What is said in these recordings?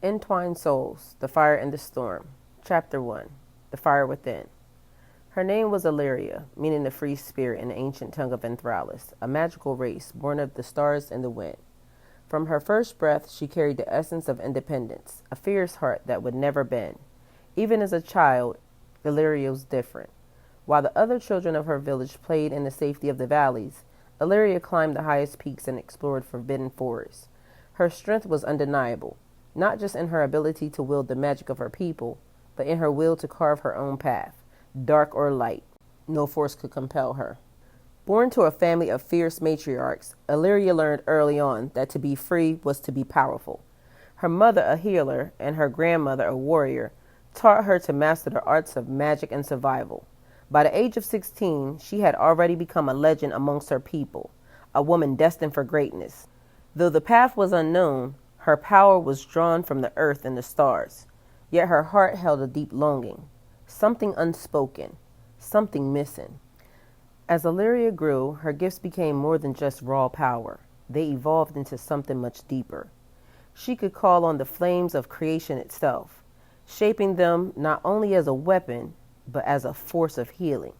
Entwined Souls, The Fire and the Storm. Chapter 1. The Fire Within. Her name was Illyria, meaning the free spirit in the ancient tongue of Enthralis, a magical race born of the stars and the wind. From her first breath, she carried the essence of independence, a fierce heart that would never bend. Even as a child, Illyria was different. While the other children of her village played in the safety of the valleys, Illyria climbed the highest peaks and explored forbidden forests. Her strength was undeniable, not just in her ability to wield the magic of her people, but in her will to carve her own path, dark or light. No force could compel her. Born to a family of fierce matriarchs, Illyria learned early on that to be free was to be powerful. Her mother, a healer, and her grandmother, a warrior, taught her to master the arts of magic and survival. By the age of 16, she had already become a legend amongst her people, a woman destined for greatness. Though the path was unknown, her power was drawn from the earth and the stars. Yet her heart held a deep longing, something unspoken, something missing. As Illyria grew, her gifts became more than just raw power. They evolved into something much deeper. She could call on the flames of creation itself, shaping them not only as a weapon, but as a force of healing.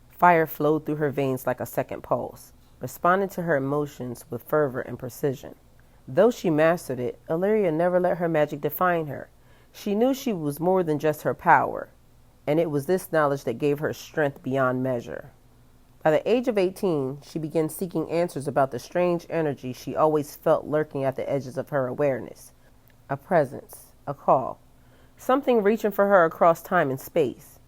Fire flowed through her veins like a second pulse, responding to her emotions with fervor and precision. Though she mastered it, Illyria never let her magic define her. She knew she was more than just her power, and it was this knowledge that gave her strength beyond measure. By the age of 18, she began seeking answers about the strange energy she always felt lurking at the edges of her awareness. A presence, a call, something reaching for her across time and space.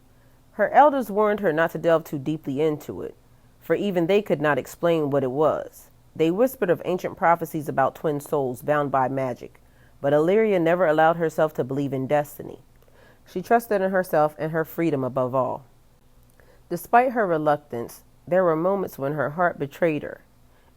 Her elders warned her not to delve too deeply into it, for even they could not explain what it was. They whispered of ancient prophecies about twin souls bound by magic, but Illyria never allowed herself to believe in destiny. She trusted in herself and her freedom above all. Despite her reluctance, there were moments when her heart betrayed her.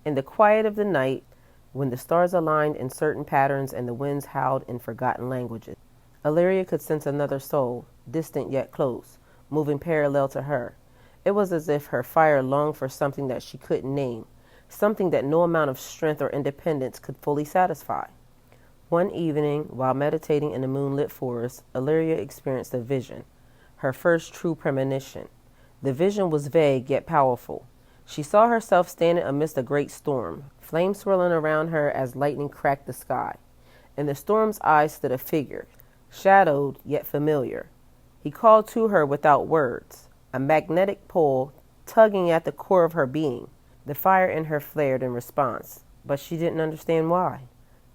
In the quiet of the night, when the stars aligned in certain patterns and the winds howled in forgotten languages, Illyria could sense another soul, distant yet close, moving parallel to her. It was as if her fire longed for something that she couldn't name, something that no amount of strength or independence could fully satisfy. One evening, while meditating in the moonlit forest, Illyria experienced a vision, her first true premonition. The vision was vague yet powerful. She saw herself standing amidst a great storm, flames swirling around her as lightning cracked the sky. In the storm's eyes stood a figure, shadowed yet familiar. He called to her without words, a magnetic pull tugging at the core of her being. The fire in her flared in response, but she didn't understand why.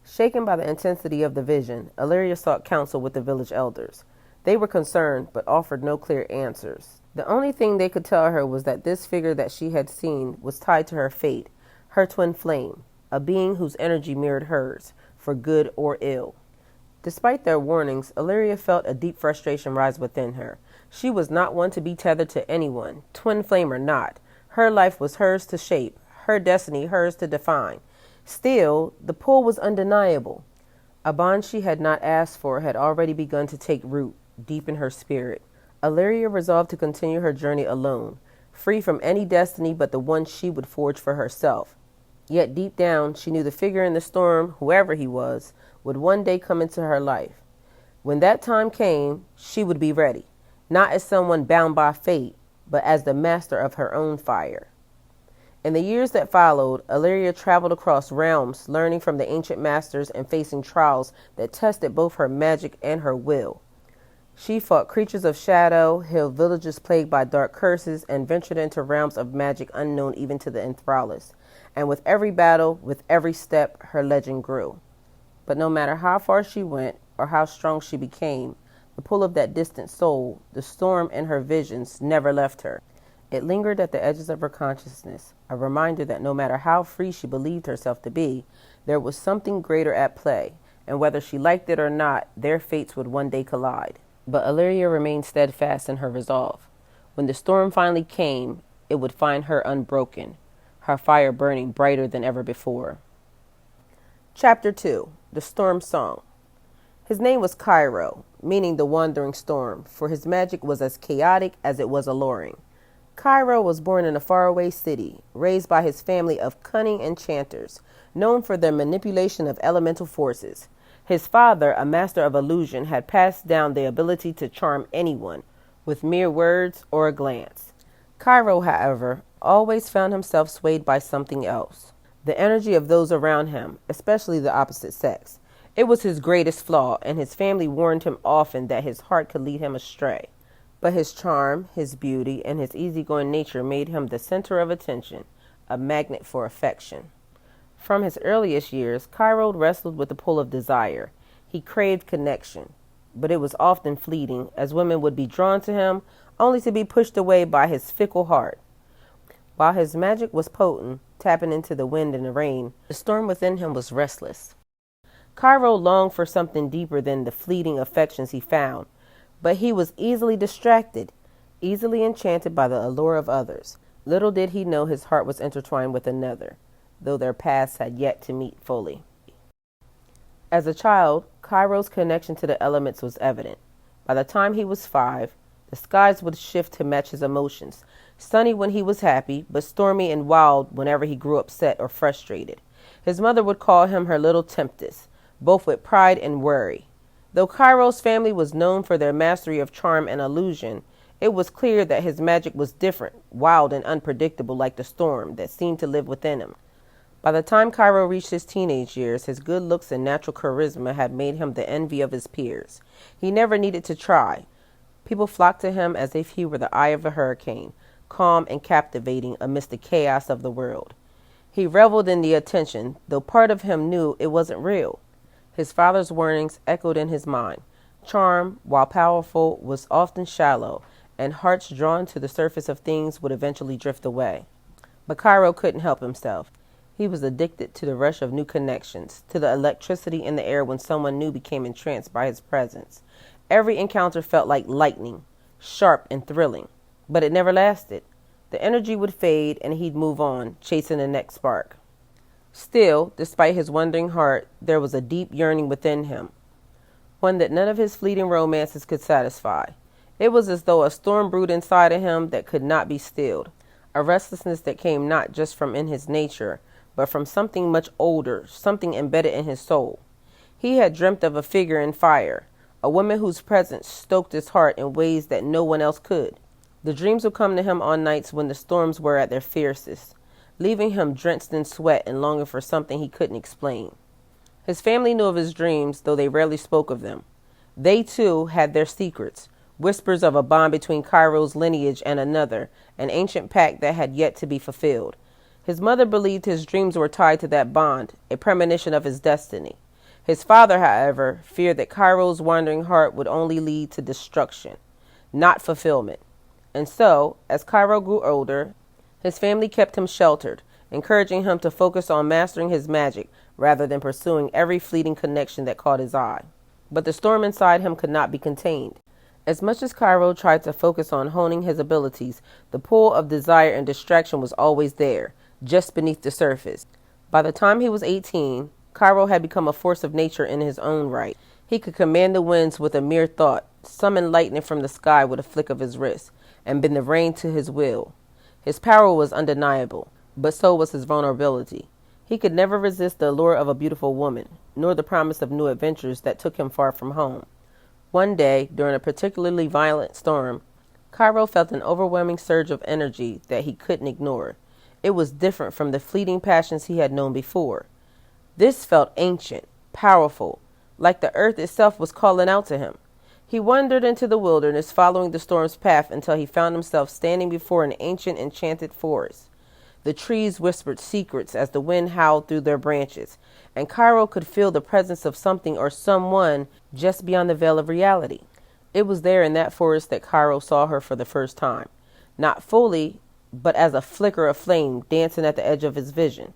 Shaken by the intensity of the vision, Illyria sought counsel with the village elders. They were concerned, but offered no clear answers. The only thing they could tell her was that this figure that she had seen was tied to her fate, her twin flame, a being whose energy mirrored hers, for good or ill. Despite their warnings, Illyria felt a deep frustration rise within her. She was not one to be tethered to anyone, twin flame or not. Her life was hers to shape, her destiny hers to define. Still, the pull was undeniable. A bond she had not asked for had already begun to take root deep in her spirit. Illyria resolved to continue her journey alone, free from any destiny but the one she would forge for herself. Yet deep down, she knew the figure in the storm, whoever he was, would one day come into her life. When that time came, she would be ready, not as someone bound by fate, but as the master of her own fire. In the years that followed, Illyria traveled across realms, learning from the ancient masters and facing trials that tested both her magic and her will. She fought creatures of shadow, healed villages plagued by dark curses, and ventured into realms of magic unknown even to the Enthralis. And with every battle, with every step, her legend grew. But no matter how far she went or how strong she became, the pull of that distant soul, the storm in her visions, never left her. It lingered at the edges of her consciousness, a reminder that no matter how free she believed herself to be, there was something greater at play, and whether she liked it or not, their fates would one day collide. But Illyria remained steadfast in her resolve. When the storm finally came, it would find her unbroken, her fire burning brighter than ever before. Chapter 2. The Storm Song. His name was Cairo, meaning the wandering storm, for his magic was as chaotic as it was alluring. Cairo was born in a faraway city, raised by his family of cunning enchanters, known for their manipulation of elemental forces. His father, a master of illusion, had passed down the ability to charm anyone with mere words or a glance. Cairo, however, always found himself swayed by something else, the energy of those around him, especially the opposite sex. It was his greatest flaw, and his family warned him often that his heart could lead him astray. But his charm, his beauty, and his easygoing nature made him the center of attention, a magnet for affection. From his earliest years, Cairo wrestled with the pull of desire. He craved connection, but it was often fleeting, as women would be drawn to him only to be pushed away by his fickle heart. While his magic was potent, tapping into the wind and the rain, the storm within him was restless. Cairo longed for something deeper than the fleeting affections he found, but he was easily distracted, easily enchanted by the allure of others. Little did he know his heart was intertwined with another, though their paths had yet to meet fully. As a child, Cairo's connection to the elements was evident. By the time he was 5, the skies would shift to match his emotions, sunny when he was happy, but stormy and wild whenever he grew upset or frustrated. His mother would call him her little tempest, both with pride and worry. Though Cairo's family was known for their mastery of charm and illusion, it was clear that his magic was different, wild and unpredictable, like the storm that seemed to live within him. By the time Cairo reached his teenage years, his good looks and natural charisma had made him the envy of his peers. He never needed to try. People flocked to him as if he were the eye of a hurricane, calm and captivating amidst the chaos of the world. He reveled in the attention, though part of him knew it wasn't real. His father's warnings echoed in his mind. Charm, while powerful, was often shallow, and hearts drawn to the surface of things would eventually drift away. But Cairo couldn't help himself. He was addicted to the rush of new connections, to the electricity in the air when someone new became entranced by his presence. Every encounter felt like lightning, sharp and thrilling, but it never lasted. The energy would fade and he'd move on, chasing the next spark. Still, despite his wandering heart, there was a deep yearning within him, one that none of his fleeting romances could satisfy. It was as though a storm brewed inside of him that could not be stilled, a restlessness that came not just from in his nature, but from something much older, something embedded in his soul. He had dreamt of a figure in fire, a woman whose presence stoked his heart in ways that no one else could. The dreams would come to him on nights when the storms were at their fiercest, leaving him drenched in sweat and longing for something he couldn't explain. His family knew of his dreams, though they rarely spoke of them. They, too, had their secrets, whispers of a bond between Cairo's lineage and another, an ancient pact that had yet to be fulfilled. His mother believed his dreams were tied to that bond, a premonition of his destiny. His father, however, feared that Cairo's wandering heart would only lead to destruction, not fulfillment. And so, as Cairo grew older, his family kept him sheltered, encouraging him to focus on mastering his magic rather than pursuing every fleeting connection that caught his eye. But the storm inside him could not be contained. As much as Cairo tried to focus on honing his abilities, the pull of desire and distraction was always there, just beneath the surface. By the time he was 18, Cairo had become a force of nature in his own right. He could command the winds with a mere thought, summon lightning from the sky with a flick of his wrist, and bend the rain to his will. His power was undeniable, but so was his vulnerability. He could never resist the allure of a beautiful woman, nor the promise of new adventures that took him far from home. One day, during a particularly violent storm, Cairo felt an overwhelming surge of energy that he couldn't ignore. It was different from the fleeting passions he had known before. This felt ancient, powerful, like the earth itself was calling out to him. He wandered into the wilderness, following the storm's path until he found himself standing before an ancient, enchanted forest. The trees whispered secrets as the wind howled through their branches, and Cairo could feel the presence of something or someone just beyond the veil of reality. It was there in that forest that Cairo saw her for the first time, not fully, but as a flicker of flame dancing at the edge of his vision.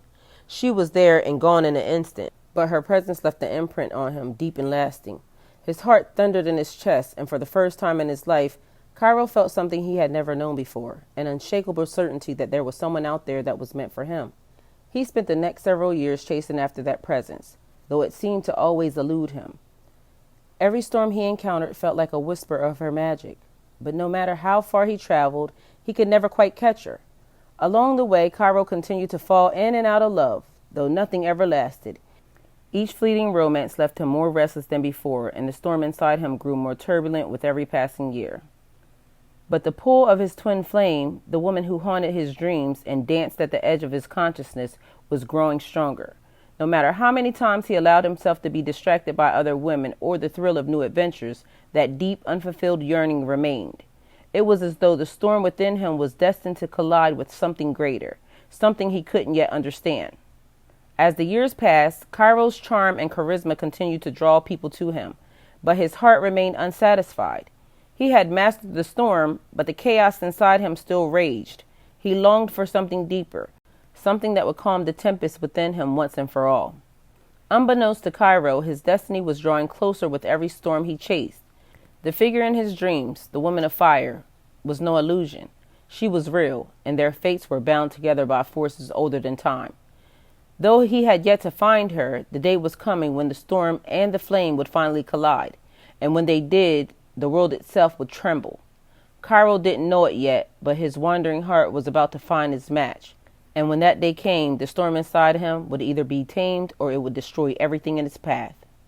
She was there and gone in an instant, but her presence left an imprint on him, deep and lasting. His heart thundered in his chest, and for the first time in his life, Cairo felt something he had never known before, an unshakable certainty that there was someone out there that was meant for him. He spent the next several years chasing after that presence, though it seemed to always elude him. Every storm he encountered felt like a whisper of her magic, but no matter how far he traveled, he could never quite catch her. Along the way, Cairo continued to fall in and out of love, though nothing ever lasted. Each fleeting romance left him more restless than before, and the storm inside him grew more turbulent with every passing year. But the pull of his twin flame, the woman who haunted his dreams and danced at the edge of his consciousness, was growing stronger. No matter how many times he allowed himself to be distracted by other women or the thrill of new adventures, that deep, unfulfilled yearning remained. It was as though the storm within him was destined to collide with something greater, something he couldn't yet understand. As the years passed, Cairo's charm and charisma continued to draw people to him, but his heart remained unsatisfied. He had mastered the storm, but the chaos inside him still raged. He longed for something deeper, something that would calm the tempest within him once and for all. Unbeknownst to Cairo, his destiny was drawing closer with every storm he chased. The figure in his dreams, the woman of fire, was no illusion. She was real, and their fates were bound together by forces older than time. Though he had yet to find her, the day was coming when the storm and the flame would finally collide, and when they did, the world itself would tremble. Cairo didn't know it yet, but his wandering heart was about to find its match. And when that day came, the storm inside him would either be tamed or it would destroy everything in its path.